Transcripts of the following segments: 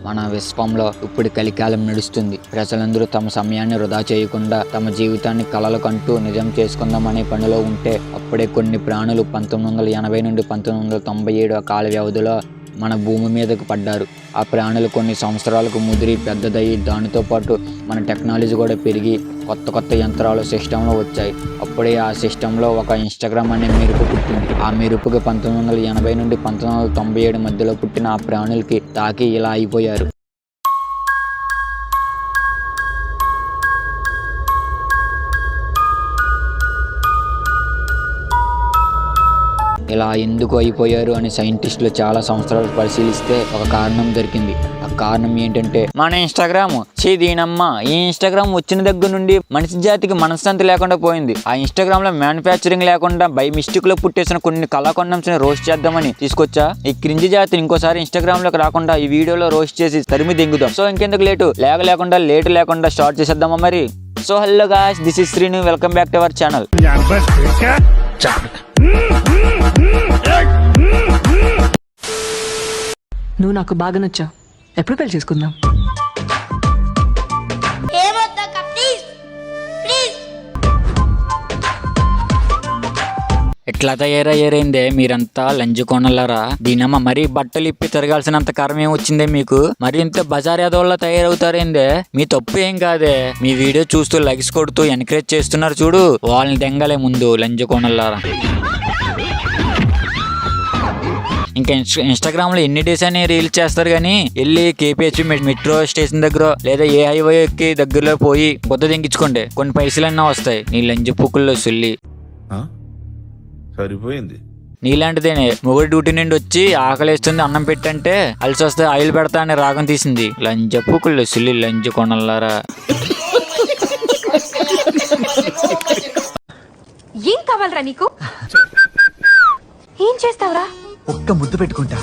మన విశ్వంలో ఇప్పుడు కలికాలం నడుస్తుంది. ప్రజలందరూ తమ సమయాన్ని వృధా చేయకుండా తమ జీవితాన్ని కలలు కంటూ నిజం చేసుకుందామనే పనిలో ఉంటే అప్పుడే కొన్ని ప్రాణులు 1980 నుండి 1997 కాల వ్యవధిలో మన భూమి మీదకు పడ్డారు. ఆ ప్రాణులు కొన్ని సంవత్సరాలకు ముదిరి పెద్దదయ్యి దానితో పాటు మన టెక్నాలజీ కూడా పెరిగి కొత్త యంత్రాలు సిస్టంలో వచ్చాయి. అప్పుడే ఆ సిస్టంలో ఒక ఇన్స్టాగ్రామ్ అనే మెరుపు పుట్టింది. ఆ మెరుపుకి 1980 నుండి 1997 మధ్యలో పుట్టిన ఆ ప్రాణులకి తాకి ఇలా అయిపోయారు. ఇలా ఎందుకు అయిపోయారు అని సైంటిస్టులు చాలా సంవత్సరాలు పరిశీలిస్తే ఒక కారణం దొరికింది. ఆ కారణం ఏంటంటే మన ఇన్స్టాగ్రామ్. దీనమ్మ ఈ ఇన్స్టాగ్రామ్ వచ్చిన దగ్గర నుండి మనిషి జాతికి మనశ్శాంతి లేకుండా పోయింది. ఆ ఇన్స్టాగ్రామ్ లో మ్యానుఫ్యాక్చరింగ్ లేకుండా బై మిస్టేక్ లో పుట్టేసిన కొన్ని కళాఖండమ్స్ ని రోస్ట్ చేద్దామని తీసుకొచ్చా. ఈ క్రింజి జాతిని ఇంకోసారి ఇన్స్టాగ్రామ్ లోకి రాకుండా ఈ వీడియోలో రోస్ట్ చేసి తరిమి దింగుదాం. సో ఇంకెందుకు లేటు లేకుండా స్టార్ట్ చేసేద్దామా మరి. So hello guys, this is Srinu. Welcome back to our channel. నువ్వు నాకు బాగా నచ్చావు. ఎప్పుడు పెళ్లి చేసుకుందాం? ఎట్లా తయారయ్యారైందే మీరంతా లంజుకొనలారా. దీనమ్మ మరీ బట్టలు ఇప్పి తిరగాల్సినంత కారం ఏం వచ్చిందే మీకు? మరి ఇంత బజార్ యాదవుల్లా తయారవుతారేందే? మీ తప్పు ఏం కాదే. మీ వీడియో చూస్తూ లైక్స్ కొడుతూ ఎంకరేజ్ చేస్తున్నారు చూడు, వాళ్ళని దెంగలే ముందు లంజుకొనలారా. ఇంకా ఇన్స్టాగ్రామ్ లో ఎన్ని డేస్ అని రీల్స్ చేస్తారు కానీ వెళ్ళి కేపీహెచ్ మెట్రో స్టేషన్ దగ్గర లేదా ఏ హైవేకి దగ్గరలో పోయి బొద్ద దింగించుకోండి, కొన్ని పైసలన్నా వస్తాయి. నీ లంజు పుక్కుల్లో సుల్లి సరిపోయింది. నీలాంటిదేనే మొగుడు డ్యూటీ నుండి వచ్చి ఆకలేస్తుంది అన్నం పెట్టంటే అలసి వస్తే ఆయిల్ పెడతా అని రాగం తీసింది. లంజ పుక్కుల్లో సుల్లి లంజు కొనలారా. ఏం కావాలరా నీకు? ఏం చేస్తావురా? ఒక్క ముద్దు పెట్టుకుంటా.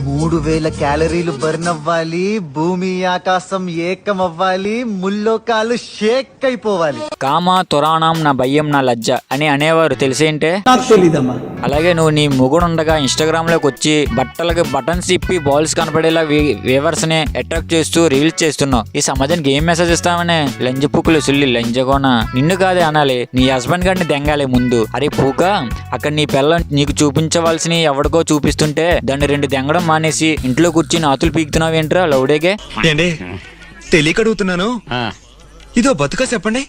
3000 క్యాలరీలు బర్న్ అవ్వాలి, భూమి ఆకాశం ఏకం అవ్వాలి, ముల్లోకాలు షేక్ అయిపోవాలి. కామ తురాణం నా భయం నా లజ్జ అని అనేవారు తెలిసేంటే? తెలీదమ్మా. అలాగే నువ్వు నీ మొగుడుండగా ఇన్స్టాగ్రామ్ లోకి వచ్చి బట్టలకి బటన్స్ ఇప్పి బాల్స్ కనపడేలా వ్యూవర్స్ ని అట్రాక్ట్ చేస్తూ రీల్స్ చేస్తున్నావు. ఈ సమాజానికి ఏం మెసేజ్ ఇస్తామనే? లంజ పుక్కులు సుల్లి లంజగోన. నిన్ను కాదే అనాలి, నీ హస్బెండ్ గారిని దెంగాలి ముందు. అరే పూక, అక్కడ నీ పిల్ల నీకు చూపించవలసిన ఎవడికో చూపిస్తుంటే దాన్ని 2 దెంగడం మానేసి ఇంట్లో కూర్చుని ఆతులు పీకుతున్నావు ఏంట్రా లౌడేగే? తెలియక అడుగుతున్నాను, ఇదో బతుక చెప్పండి.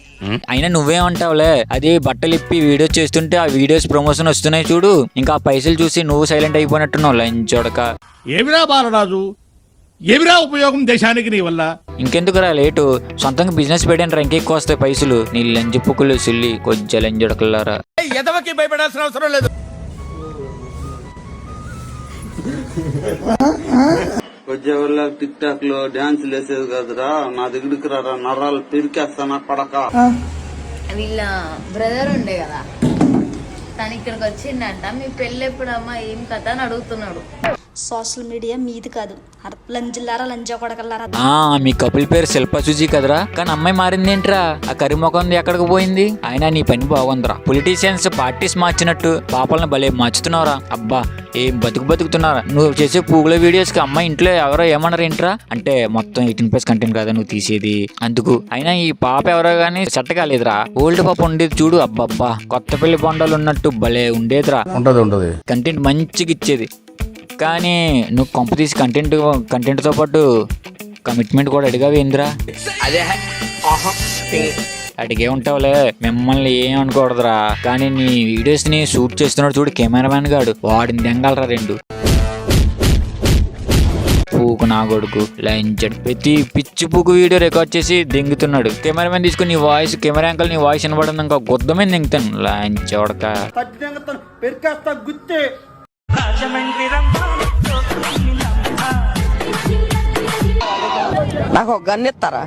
అయినా నువ్వేమంటావులే, అది బట్టలు ఇప్పి వీడియోస్ చేస్తుంటే ఆ వీడియోస్ ప్రమోషన్ వస్తున్నాయి చూడు, ఇంకా ఆ పైసలు చూసి నువ్వు సైలెంట్ అయిపోయినట్టున్నావు లంచోడక. ఏమిరా బాలరాజు, ఏమిరా ఉపయోగం దేశానికి నీ వల్ల? ఇంకెందుకురా లేటు, సొంతంగా బిజినెస్ పెట్టాను ఇంకెక్కువ వస్తాయి పైసలు. నీ లంజ పుక్కులు సుల్లి కొంచెం లంజొడకల్లారా. ఎదవకి భయపడాల్సిన అవసరం లేదు. వచ్చేవాళ్ళ టిక్ టాక్ లో డాన్స్ లేసేది కదరా, నా దగ్గరికి రారా, నరాలు పిరికేస్తానా పడక. వీళ్ళ బ్రదర్ ఉండే కదా, తను ఇక్కడికి వచ్చిందంట. మీ పెళ్ళి ఎప్పుడమ్మా, ఏం కథ అని అడుగుతున్నాడు. సోషల్ మీడియా మీది కాదు, లంజిల్లారా లంజా కొడకల్లారా. మీ కపుల్ పేరు శిల్ప సుజీ కదరా, కానీ అమ్మాయి మారిందేంట్రా? ఆ కరిముఖం ఎక్కడికి పోయింది? అయినా నీ పని బాగుందిరా. పొలిటీషియన్స్ పార్టీస్ మార్చినట్టు పాపలను భలే మార్చుతున్నారా. అబ్బా ఏం బతుకుతున్నారా నువ్వు చేసే పూగుల వీడియోస్ కి. అమ్మాయి ఇంట్లో ఎవరో ఏమన్నారు ఏంట్రా అంటే, మొత్తం 18+ కంటెంట్ కదా నువ్వు తీసేది అందుకు. అయినా ఈ పాప ఎవరో గానీ సెట్ కాలేదురా. ఓల్డ్ పాప ఉండేది చూడు, అబ్బబ్బా కొత్త పెళ్లి బొండాలు ఉన్నట్టు భలే ఉండేదిరా. కంటెంట్ మంచిగా ఇచ్చేది. కానీ నువ్వు కొంప తీసి కంటెంట్తో పాటు కమిట్మెంట్ కూడా అడిగావేంద్రా? అదే అడిగే ఉంటావులే, మిమ్మల్ని ఏం అనుకోకూడదురా. కానీ నీ వీడియోస్ ని షూట్ చేస్తున్నాడు చూడు కెమెరామ్యాన్ గాడు, వాడిని దెంగాలరా 2. పూకు నా కొడుకు లంచడ్. ప్రతి పిచ్చి పూకు వీడియో రికార్డ్ చేసి దింగుతున్నాడు. కెమెరామెన్ తీసుకుని నీ వాయిస్, కెమెరా యాంకల్ నీ వాయిస్ వినబడింది ఇంకా గుద్దమే దింగుతాను లంచోడక. నాకు ఒక గన్ ఇస్తారా?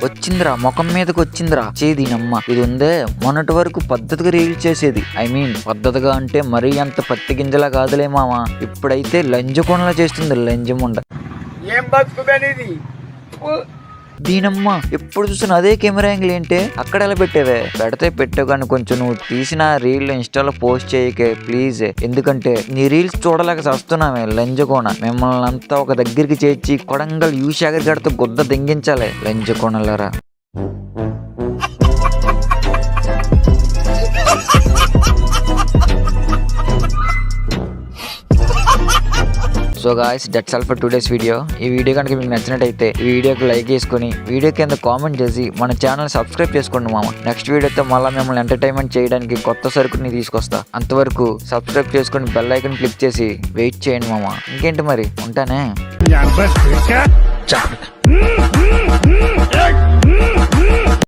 వచ్చిందిరా, ముఖం మీదకి వచ్చిందిరా. దీనమ్మ ఇది ఉందే, మొన్నటి వరకు పద్ధతిగా రీల్స్ చేసేది. పద్ధతిగా అంటే మరీ అంత పత్తి గింజలా కాదులే మామ. ఇప్పుడైతే లంజకొండలా చేస్తుంది లంజముండ. ఏం బతుకునేది? దీనమ్మ ఎప్పుడు చూసిన అదే కెమెరా యాంగిల్ ఏంటి అక్కడ ఎలా పెట్టావే? పెడితే పెట్టావు కానీ కొంచెం నువ్వు తీసిన రీల్ ఇన్స్టాలో పోస్ట్ చేయకే ప్లీజ్. ఎందుకంటే నీ రీల్స్ చూడలేక చస్తున్నామే లంజకోణ. మిమ్మల్ని అంతా ఒక దగ్గరికి చేర్చి కొడంగల్ యూషాగర్ గడితో గుద్ద దెంగించాలి లంజకోణలరా. So guys that's all for today's video. ఈ వీడియో కనుక మీకు నచ్చినట్టయితే ఈ వీడియోకి లైక్ చేసుకుని వీడియో కింద కామెంట్ చేసి మన ఛానల్ సబ్స్క్రైబ్ చేసుకోండి మామ. నెక్స్ట్ వీడియోతో మళ్ళీ మిమ్మల్ని ఎంటర్టైన్మెంట్ చేయడానికి కొత్త సరుకుని తీసుకొస్తా. అంతవరకు సబ్స్క్రైబ్ చేసుకుని బెల్ ఐకాన్ క్లిక్ చేసి వెయిట్ చేయండి మామ. ఇంకేంటి మరి ఉంటానే.